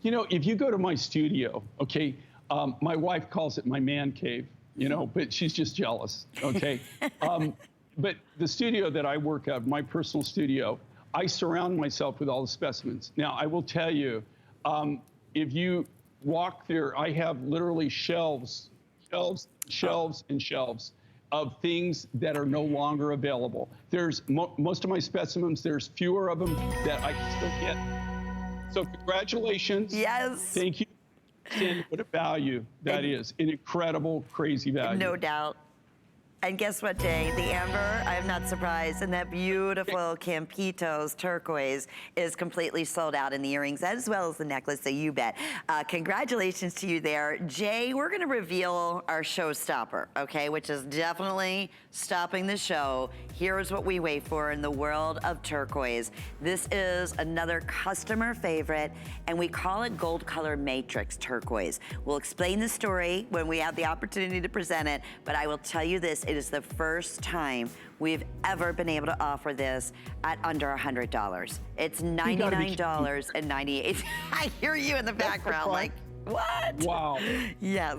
If you go to my studio, okay, my wife calls it my man cave, but she's just jealous, okay? But the studio that I work at, my personal studio, I surround myself with all the specimens. Now, I will tell you, if you walk there, I have literally shelves of things that are no longer available. There's most of my specimens, there's fewer of them that I can still get. So congratulations. Yes. Thank you. What a value that is. An incredible, crazy value. No doubt. And guess what, Jay? The amber, I'm not surprised. And that beautiful Campitos turquoise is completely sold out in the earrings as well as the necklace, so you bet. Congratulations to you there. Jay, we're going to reveal our showstopper, okay, which is definitely stopping the show. Here's what we wait for in the world of turquoise. This is another customer favorite, and we call it Gold Color Matrix Turquoise. We'll explain the story when we have the opportunity to present it, but I will tell you this, it is the first time we've ever been able to offer this at under $100. It's $99.98. I hear you in the background like, what? Wow. Yes.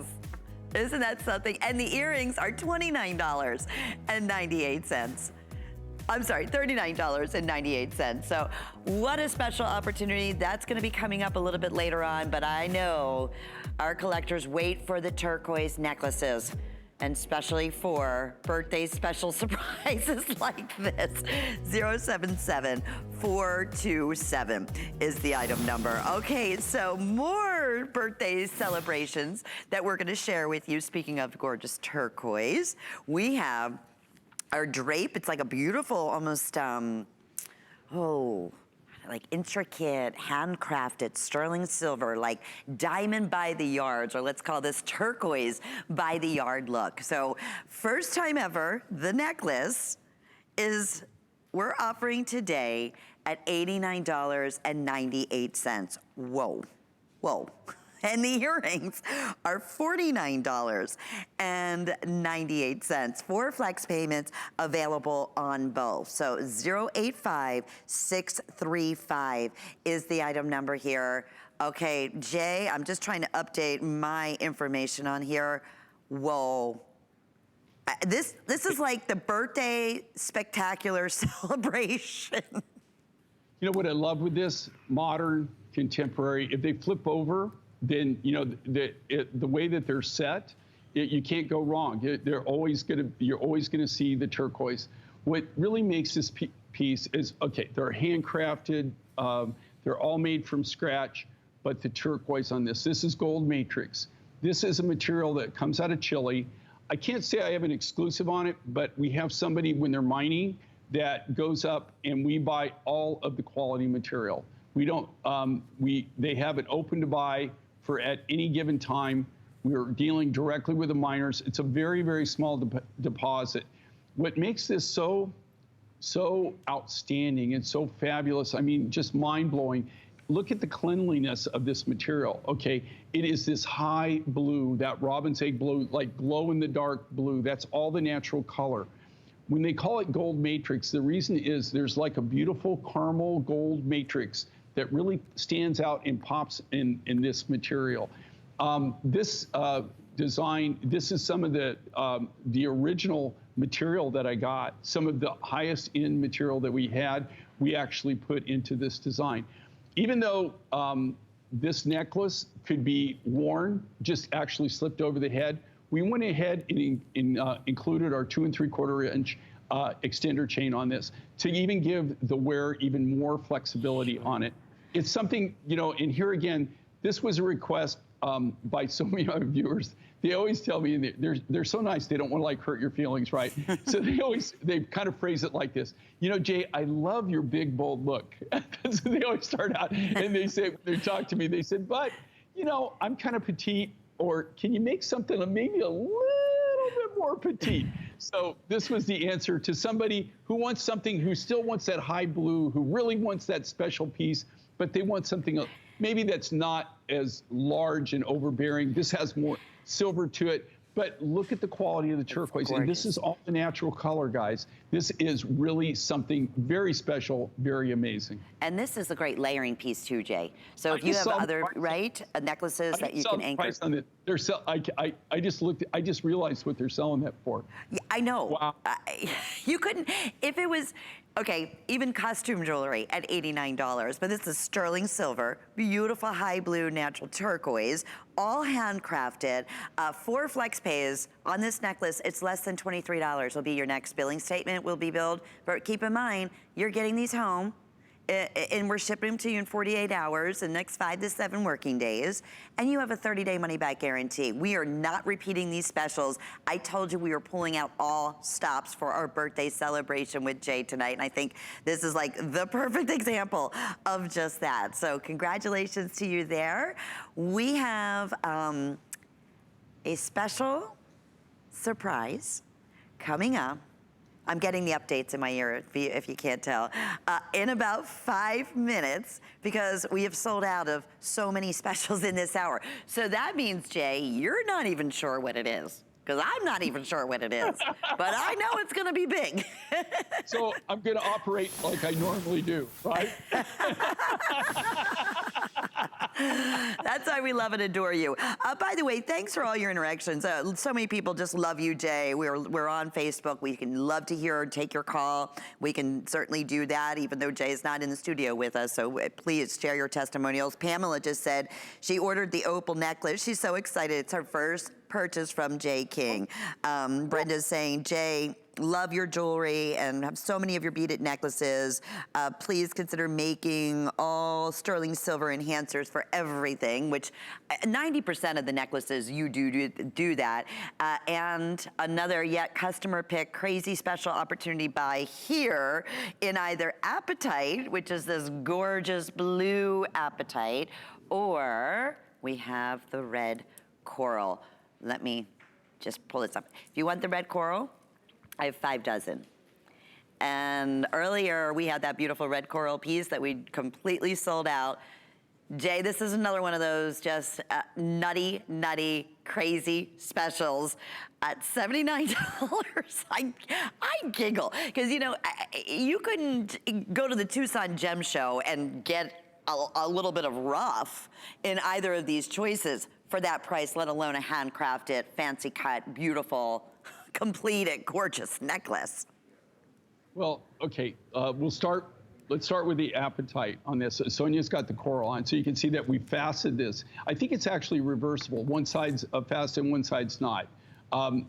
Isn't that something? And the earrings are $29.98. I'm sorry, $39.98. So what a special opportunity. That's gonna be coming up a little bit later on, but I know our collectors wait for the turquoise necklaces, and especially for birthday special surprises like this. 077427 is the item number. Okay, so more birthday celebrations that we're gonna share with you. Speaking of gorgeous turquoise, we have our drape. It's like a beautiful, almost, like intricate, handcrafted sterling silver, like diamond by the yards, or let's call this turquoise by the yard look. So first time ever, the necklace is, we're offering today at $89.98. Whoa, whoa. And the earrings are $49.98. 4 flex payments available on both. So 085635 is the item number here. Okay, Jay, I'm just trying to update my information on here. Whoa. This is like the birthday spectacular celebration. You know what I love with this? Modern, contemporary. If they flip over, then the way that they're set, you can't go wrong. You're always gonna see the turquoise. What really makes this piece is, okay, they're handcrafted, they're all made from scratch, but the turquoise on this is gold matrix. This is a material that comes out of Chile. I can't say I have an exclusive on it, but we have somebody when they're mining that goes up and we buy all of the quality material. We don't, they have it open to buy for at any given time. We're dealing directly with the miners. It's a very, very small deposit. What makes this so outstanding and so fabulous, I mean, just mind-blowing, look at the cleanliness of this material, okay? It is this high blue, that robin's egg blue, like glow-in-the-dark blue. That's all the natural color. When they call it gold matrix, the reason is there's like a beautiful caramel gold matrix that really stands out and pops in this material. This design, this is some of the original material that I got. Some of the highest end material that we had, we actually put into this design. Even though this necklace could be worn, just actually slipped over the head, we went ahead and included our 2 3/4 inch extender chain on this to even give the wearer even more flexibility on it. It's something, and here again, this was a request by so many of our viewers. They always tell me, and they're so nice, they don't want to like hurt your feelings, right? So they kind of phrase it like this. Jay, I love your big, bold look. So they always start out and they talk to me, they said, but, I'm kind of petite, or can you make something maybe a little bit more petite? So this was the answer to somebody who wants something, who still wants that high blue, who really wants that special piece, but they want something maybe that's not as large and overbearing. This has more silver to it, but look at the quality of the turquoise. And this is all the natural color, guys. This is really something very special, very amazing. And this is a great layering piece too, Jay. So if you have other, necklaces that you can anchor. Price on it. I just realized what they're selling that for. Yeah, I know. Wow. You couldn't, if it was, okay, even costume jewelry at $89, but this is sterling silver, beautiful high blue natural turquoise, all handcrafted, 4 flex pays on this necklace. It's less than $23 will be your next billing statement will be billed. But keep in mind, you're getting these home and we're shipping them to you in 48 hours, the next 5 to 7 working days, and you have a 30-day money-back guarantee. We are not repeating these specials. I told you we were pulling out all stops for our birthday celebration with Jay tonight, and I think this is like the perfect example of just that. So congratulations to you there. We have a special surprise coming up. I'm getting the updates in my ear, if you can't tell, in about 5 minutes, because we have sold out of so many specials in this hour. So that means, Jay, you're not even sure what it is, because I'm not even sure what it is, but I know it's gonna be big. So I'm gonna operate like I normally do, right? That's why we love and adore you. By the way, thanks for all your interactions. So many people just love you, Jay. We're on Facebook. We can love to hear or take your call. We can certainly do that, even though Jay's not in the studio with us. So please share your testimonials. Pamela just said she ordered the opal necklace. She's so excited. It's her first purchase from Jay King. Brenda's saying, Jay, love your jewelry and have so many of your beaded necklaces. Please consider making all sterling silver enhancers for everything, which 90% of the necklaces you do that. And another yet customer pick crazy special opportunity buy here in either apatite, which is this gorgeous blue apatite, or we have the red coral. Let me just pull this up. If you want the red coral, I have 5 dozen. And earlier we had that beautiful red coral piece that we completely sold out. Jay, this is another one of those just nutty, crazy specials at $79. I giggle, because you know, you couldn't go to the Tucson Gem Show and get a little bit of rough in either of these choices for that price, let alone a handcrafted, fancy cut, beautiful, completed, gorgeous necklace. Well, okay, let's start with the apatite on this. Sonia's got the coral on, so you can see that we faceted this. I think it's actually reversible. One side's faceted and one side's not. On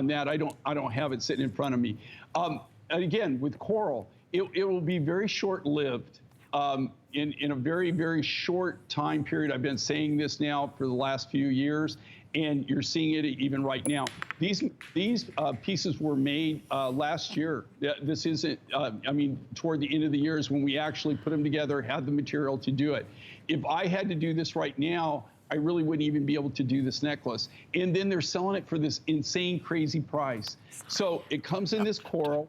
that, I don't have it sitting in front of me. And again, with coral, it will be very short-lived. In a very, very short time period. I've been saying this now for the last few years, and you're seeing it even right now. These pieces were made last year. This isn't, I mean, toward the end of the year is when we actually put them together, had the material to do it. If I had to do this right now, I really wouldn't even be able to do this necklace. And then they're selling it for this insane, crazy price. So it comes in this coral,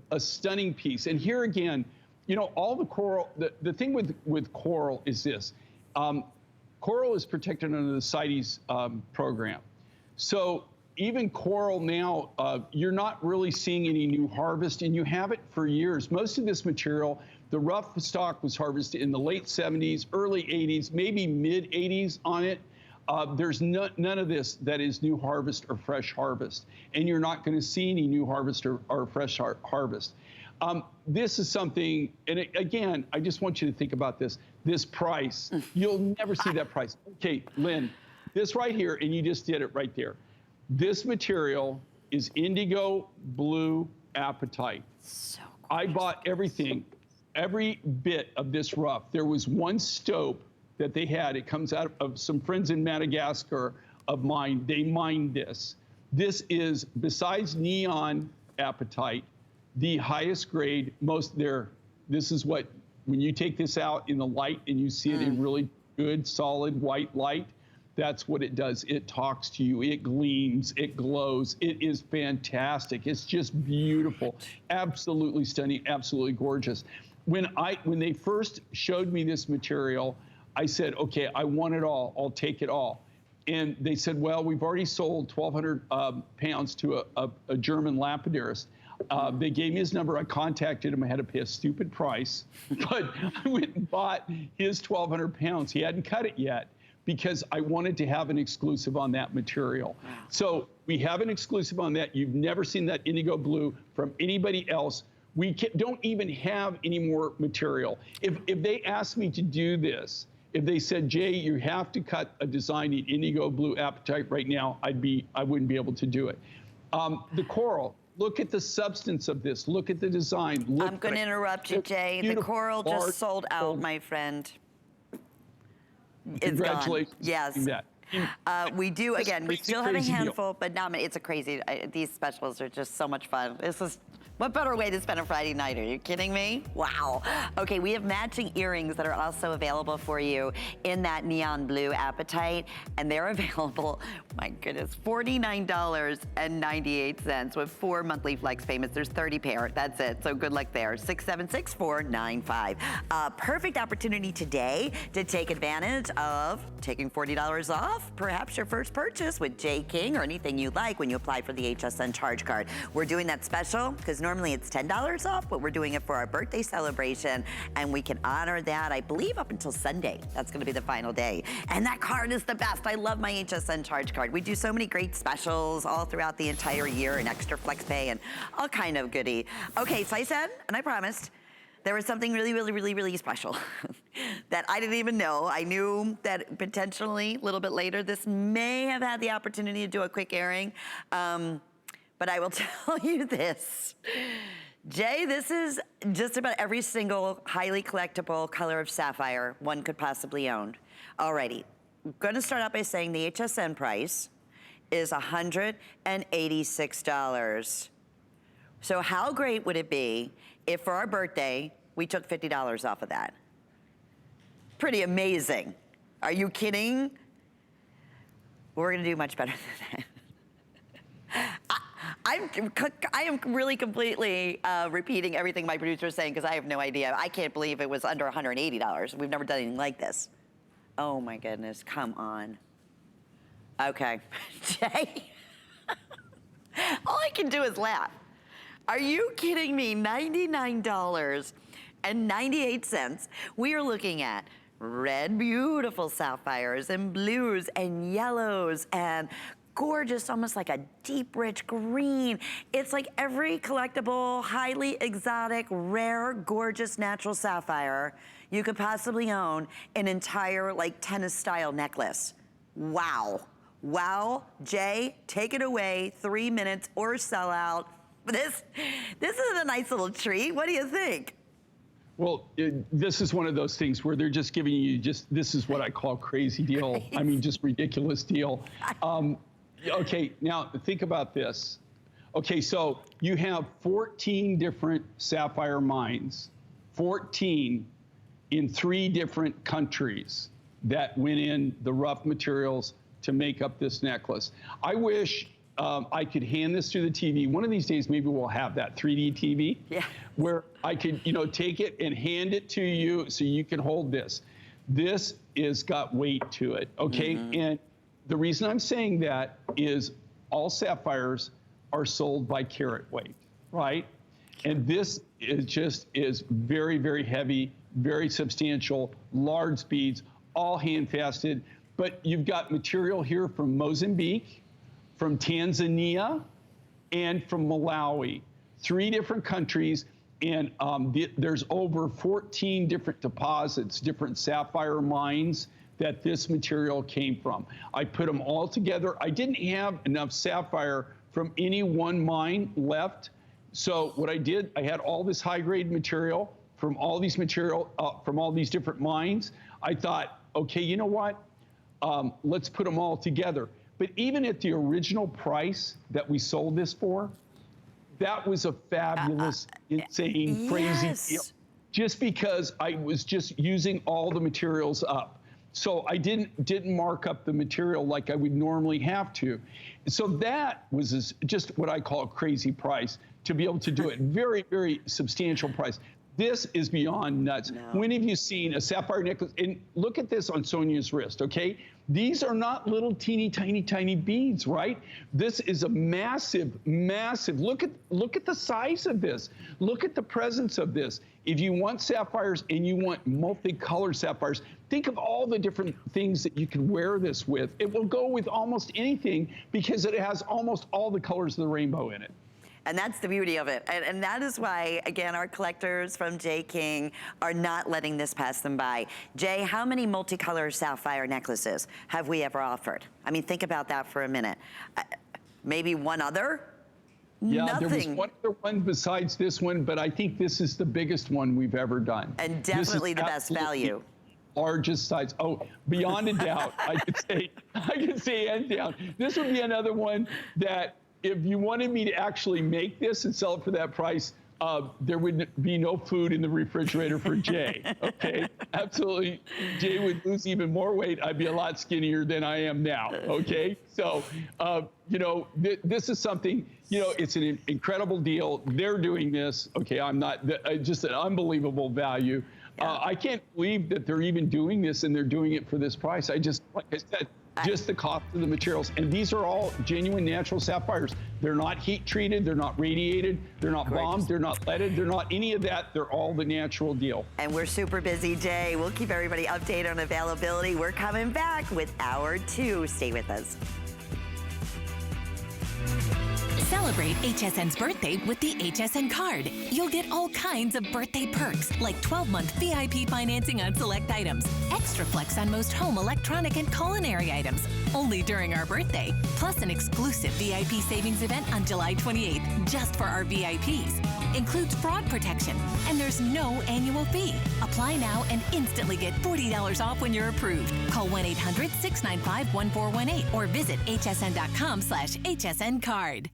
a stunning piece. And here again, you know, all the coral, the thing with coral is this. Coral is protected under the CITES program. So even coral now, you're not really seeing any new harvest, and you have it for years. Most of this material, the rough stock was harvested in the late 70s, early 80s, maybe mid 80s on it. There's none of this that is new harvest or fresh harvest, and you're not going to see any new harvest or fresh harvest. This is something, and again, I just want you to think about this price. You'll never see that price. Okay, Lynn, this right here, and you just did it right there. This material is indigo blue apatite. So I bought everything, every bit of this rough. There was one stope that they had. It comes out of some friends in Madagascar of mine. They mined this. This is, besides neon apatite, the highest grade, this is what, when you take this out in the light and you see it in really good, solid white light, that's what it does. It talks to you, it gleams, it glows. It is fantastic. It's just beautiful, absolutely stunning, absolutely gorgeous. When they first showed me this material, I said, okay, I want it all, I'll take it all. And they said, well, we've already sold 1,200 pounds to a German lapidarist. They gave me his number. I contacted him. I had to pay a stupid price, but I went and bought his 1,200 pounds. He hadn't cut it yet because I wanted to have an exclusive on that material. Wow. So we have an exclusive on that. You've never seen that indigo blue from anybody else. We don't even have any more material. If they asked me to do this, if they said, Jay, you have to cut a design in indigo blue apatite right now, I wouldn't be able to do it. The coral. Look at the substance of this. Look at the design. I'm going to interrupt you, Jay. The coral just sold out, my friend. It's gone. Yes. We do, again, we still have a handful, but now it's a crazy, these specials are just so much fun. This is, what better way to spend a Friday night? Are you kidding me? Wow. Okay, we have matching earrings that are also available for you in that neon blue apatite, and they're available, my goodness, $49.98 with 4 monthly flex payments. There's 30 pair, that's it, so good luck there. 676-495. Perfect opportunity today to take advantage of taking $40 off, perhaps your first purchase with Jay King or anything you like when you apply for the Hsn Charge Card. We're doing that special because Normally it's $10 off, but we're doing it for our birthday celebration, and we can honor that, I believe, up until Sunday. That's gonna be the final day. And that card is the best. I love my Hsn Charge Card. We do so many great specials all throughout the entire year, and extra flex pay and all kind of goodie. Okay, so I said, and I promised, there was something really, really, really, really special that I didn't even know. I knew that potentially a little bit later, this may have had the opportunity to do a quick airing, but I will tell you this. Jay, this is just about every single highly collectible color of sapphire one could possibly own. Alrighty, I'm gonna start out by saying the Hsn price is $186. So how great would it be if for our birthday, we took $50 off of that? Pretty amazing. Are you kidding? We're gonna do much better than that. I am really completely repeating everything my producer is saying because I have no idea. I can't believe it was under $180. We've never done anything like this. Oh my goodness, come on. Okay, Jay, all I can do is laugh. Are you kidding me? $99.98. We are looking at red, beautiful sapphires and blues and yellows and gorgeous, almost like a deep, rich green. It's like every collectible, highly exotic, rare, gorgeous natural sapphire you could possibly own, an entire like tennis style necklace. Wow. Wow, Jay, take it away, 3 minutes or sell out. This is a nice little treat. What do you think? Well, this is one of those things where they're just giving you this is what I call crazy deal. I mean, just ridiculous deal. Okay, now think about this. Okay, so you have 14 different sapphire mines, 14 in 3 different countries that went in the rough materials to make up this necklace. I wish I could hand this to the TV. One of these days, maybe we'll have that 3D TV, where I could, take it and hand it to you so you can hold this. This is got weight to it, okay? And the reason I'm saying that is all sapphires are sold by carat weight, right? And this is very, very heavy, very substantial, large beads, all hand-fasted. But you've got material here from Mozambique, from Tanzania, and from Malawi. 3 different countries, and there's over 14 different deposits, different sapphire mines that this material came from. I put them all together. I didn't have enough sapphire from any one mine left. So what I did, I had all this high-grade material from all these different mines. I thought, okay, you know what? Let's put them all together. But even at the original price that we sold this for, that was a fabulous, insane, crazy deal. Just because I was just using all the materials up. So I didn't mark up the material like I would normally have to. So that was just what I call a crazy price to be able to do it. Very, very substantial price. This is beyond nuts. No. When have you seen a sapphire necklace? And look at this on Sonia's wrist, okay? These are not little teeny tiny, tiny beads, right? This is a massive, massive, look at the size of this. Look at the presence of this. If you want sapphires and you want multicolored sapphires, think of all the different things that you can wear this with. It will go with almost anything because it has almost all the colors of the rainbow in it. And that's the beauty of it. And that is why, again, our collectors from Jay King are not letting this pass them by. Jay, how many multicolor sapphire necklaces have we ever offered? I mean, think about that for a minute. Maybe one other? Yeah, Nothing. There was one other one besides this one, but I think this is the biggest one we've ever done. And definitely the best value. Largest size. Oh, beyond a doubt, I could say hands down. This would be another one that if you wanted me to actually make this and sell it for that price, there would be no food in the refrigerator for Jay, okay? Absolutely. Jay would lose even more weight. I'd be a lot skinnier than I am now, okay? So, this is something, it's an incredible deal. They're doing this, okay? I'm not, just an unbelievable value. I can't believe that they're even doing this and they're doing it for this price. Like I said, just the cost of the materials. And these are all genuine natural sapphires. They're not heat treated, they're not radiated, they're not bombed, they're not leaded, they're not any of that. They're all the natural deal. And we're super busy, Jay. We'll keep everybody updated on availability. We're coming back with hour 2. Stay with us. Celebrate HSN's birthday with the HSN card. You'll get all kinds of birthday perks, like 12-month VIP financing on select items, extra flex on most home electronic and culinary items, only during our birthday, plus an exclusive VIP savings event on July 28th, just for our VIPs. Includes fraud protection, and there's no annual fee. Apply now and instantly get $40 off when you're approved. Call 1-800-695-1418 or visit hsn.com/HSN card.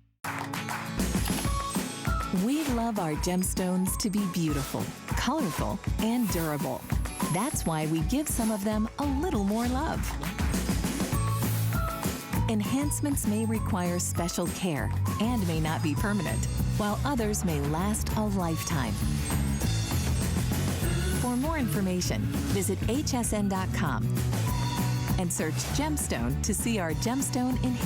We love our gemstones to be beautiful, colorful, and durable. That's why we give some of them a little more love. Enhancements may require special care and may not be permanent, while others may last a lifetime. For more information, visit hsn.com and search gemstone to see our gemstone enhancements.